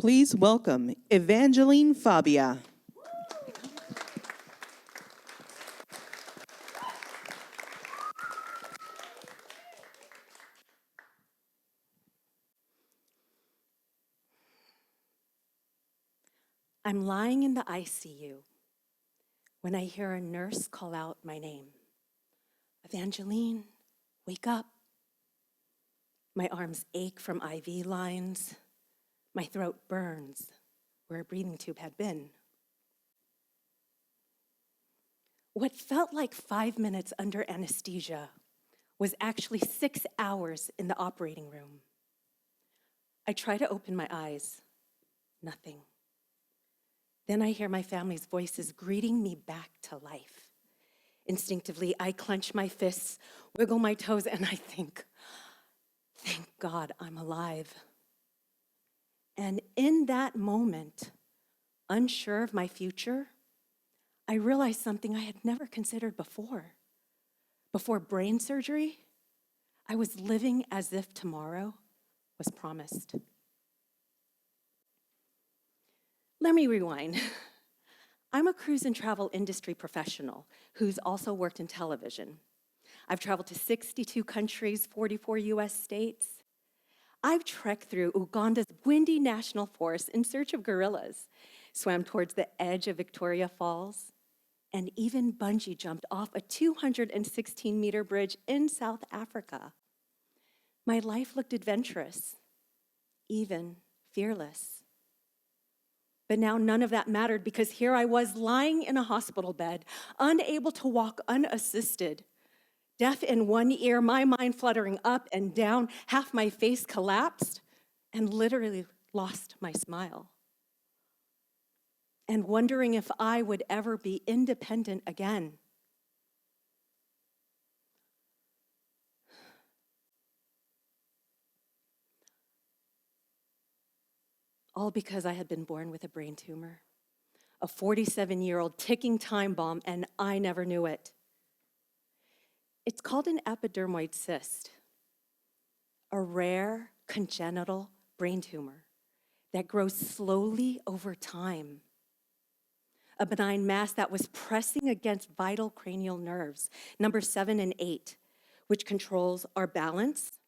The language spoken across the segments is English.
please welcome Evangeline Fabia. I'm lying in the ICU when I hear a nurse call out my name. Evangeline, wake up. My arms ache from IV lines. My throat burns where a breathing tube had been. What felt like 5 minutes under anesthesia was actually 6 hours in the operating room. I try to open my eyes. Nothing. Then I hear my family's voices greeting me back to life. Instinctively, I clench my fists, wiggle my toes, and I think, thank God I'm alive. And in that moment, unsure of my future, I realized something I had never considered before. Before brain surgery, I was living as if tomorrow was promised. Let me rewind. I'm a cruise and travel industry professional who's also worked in television. I've traveled to 62 countries, 44 US states. I've trekked through Uganda's windy national forest in search of gorillas, swam towards the edge of Victoria Falls, and even bungee jumped off a 216-meter bridge in South Africa. My life looked adventurous, even fearless. But now none of that mattered because here I was lying in a hospital bed, unable to walk unassisted, deaf in one ear, my mind fluttering up and down, half my face collapsed, and literally lost my smile. And wondering if I would ever be independent again. All because I had been born with a brain tumor, a 47-year-old ticking time bomb, and I never knew it. It's called an epidermoid cyst, a rare congenital brain tumor that grows slowly over time. A benign mass that was pressing against vital cranial nerves, number 7 and 8, which controls our balance,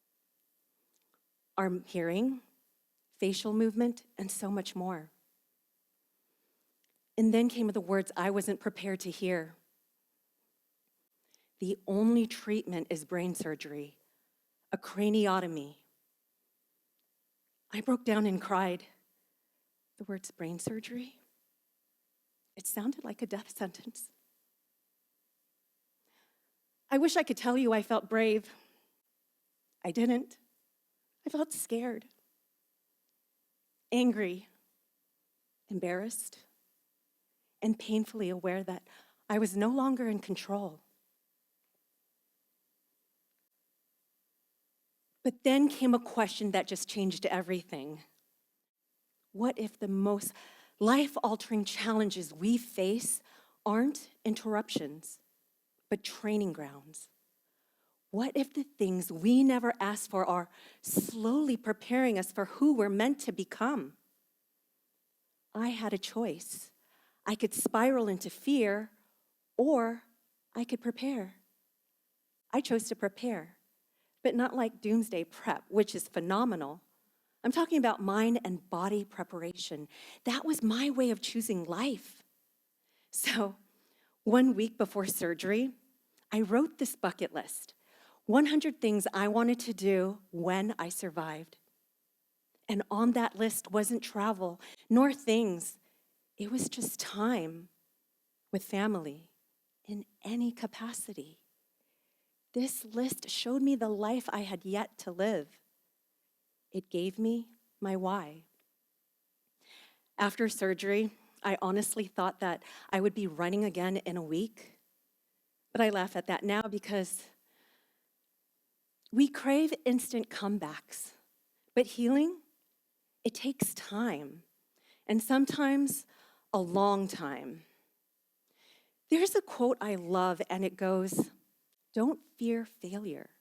our hearing, facial movement, and so much more. And then came the words I wasn't prepared to hear. The only treatment is brain surgery, a craniotomy. I broke down and cried. The words brain surgery? It sounded like a death sentence. I wish I could tell you I felt brave. I didn't. I felt scared, angry, embarrassed, and painfully aware that I was no longer in control. But then came a question that just changed everything. What if the most life-altering challenges we face aren't interruptions, but training grounds? What if the things we never asked for are slowly preparing us for who we're meant to become? I had a choice. I could spiral into fear, or I could prepare. I chose to prepare, but not like doomsday prep, which is phenomenal. I'm talking about mind and body preparation. That was my way of choosing life. So 1 week before surgery, I wrote this bucket list, 100 things I wanted to do when I survived. And on that list wasn't travel, nor things. It was just time with family in any capacity. This list showed me the life I had yet to live. It gave me my why. After surgery, I honestly thought that I would be running again in a week. But I laugh at that now because we crave instant comebacks. But healing, it takes time. And sometimes a long time. There's a quote I love, and it goes, "Don't fear failure.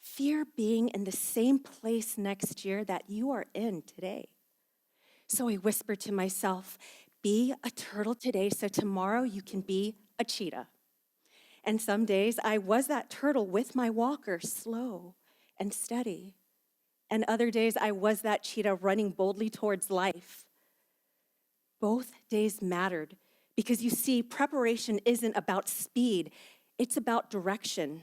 Fear being in the same place next year that you are in today." So I whispered to myself, be a turtle today so tomorrow you can be a cheetah. And some days I was that turtle with my walker, slow and steady. And other days I was that cheetah running boldly towards life. Both days mattered because you see, preparation isn't about speed, it's about direction.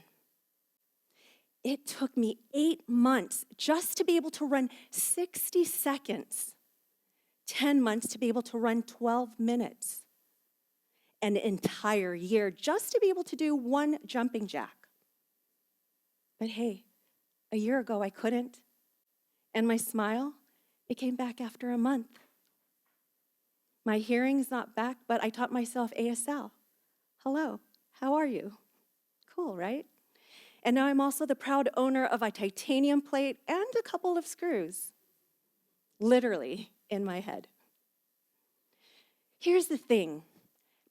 It took me 8 months just to be able to run 60 seconds, 10 months to be able to run 12 minutes, an entire year just to be able to do one jumping jack. But hey, a year ago I couldn't. And my smile, it came back after a month. My hearing's not back, but I taught myself ASL. Hello, how are you? Cool, right? And now I'm also the proud owner of a titanium plate and a couple of screws, literally in my head. Here's the thing,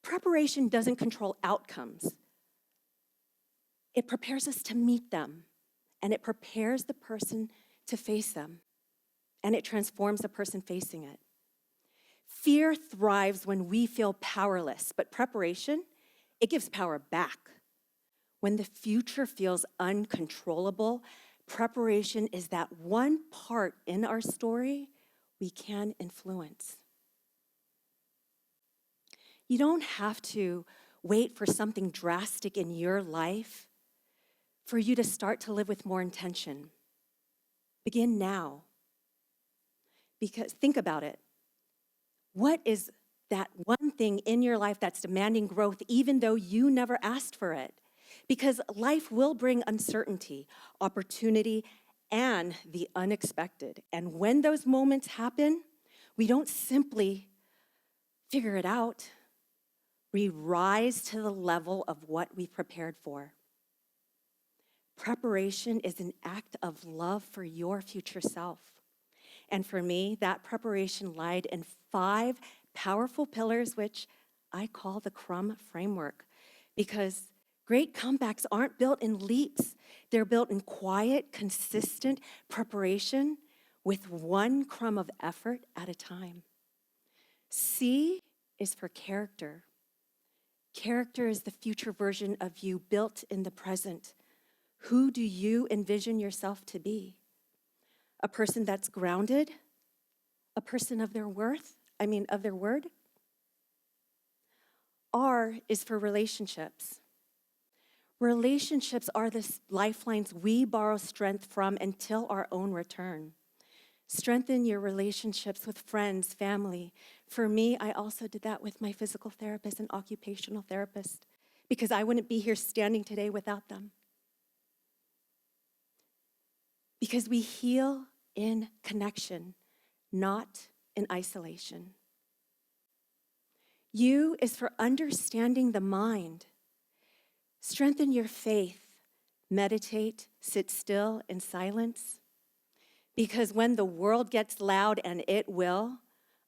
preparation doesn't control outcomes. It prepares us to meet them, and it prepares the person to face them, and it transforms the person facing it. Fear thrives when we feel powerless, but preparation, it gives power back. When the future feels uncontrollable, preparation is that one part in our story we can influence. You don't have to wait for something drastic in your life for you to start to live with more intention. Begin now. Because think about it. What is that one thing in your life that's demanding growth even though you never asked for it? Because life will bring uncertainty, opportunity, and the unexpected. And when those moments happen, we don't simply figure it out. We rise to the level of what we've prepared for. Preparation is an act of love for your future self. And for me, that preparation lied in 5 powerful pillars, which I call the CRUMB framework, because great comebacks aren't built in leaps. They're built in quiet, consistent preparation with one crumb of effort at a time. C is for character. Character is the future version of you built in the present. Who do you envision yourself to be? A person that's grounded? A person of their of their word? R is for relationships. Relationships are the lifelines we borrow strength from until our own return. Strengthen your relationships with friends, family. For me, I also did that with my physical therapist and occupational therapist because I wouldn't be here standing today without them. Because we heal in connection, not in isolation. U is for understanding the mind. Strengthen your faith. Meditate, sit still in silence. Because when the world gets loud, and it will,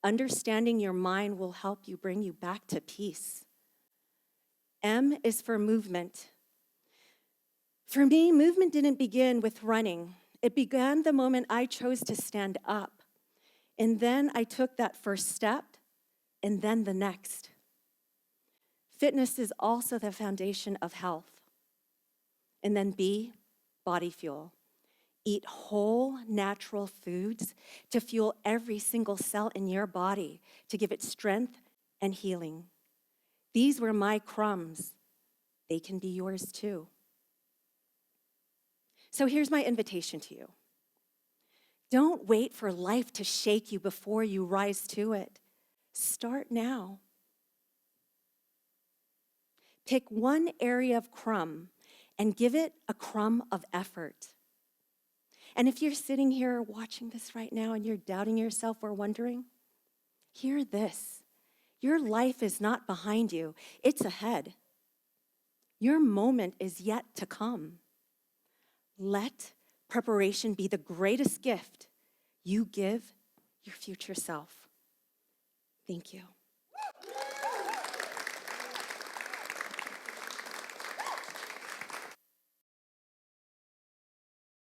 understanding your mind will help you bring you back to peace. M is for movement. For me, movement didn't begin with running. It began the moment I chose to stand up. And then I took that first step, and then the next. Fitness is also the foundation of health. And then B, body fuel. Eat whole, natural foods to fuel every single cell in your body, to give it strength and healing. These were my crumbs. They can be yours too. So here's my invitation to you. Don't wait for life to shake you before you rise to it. Start now. Pick one area of crumb and give it a crumb of effort. And if you're sitting here watching this right now and you're doubting yourself or wondering, hear this. Your life is not behind you, it's ahead. Your moment is yet to come. Let preparation be the greatest gift you give your future self. Thank you.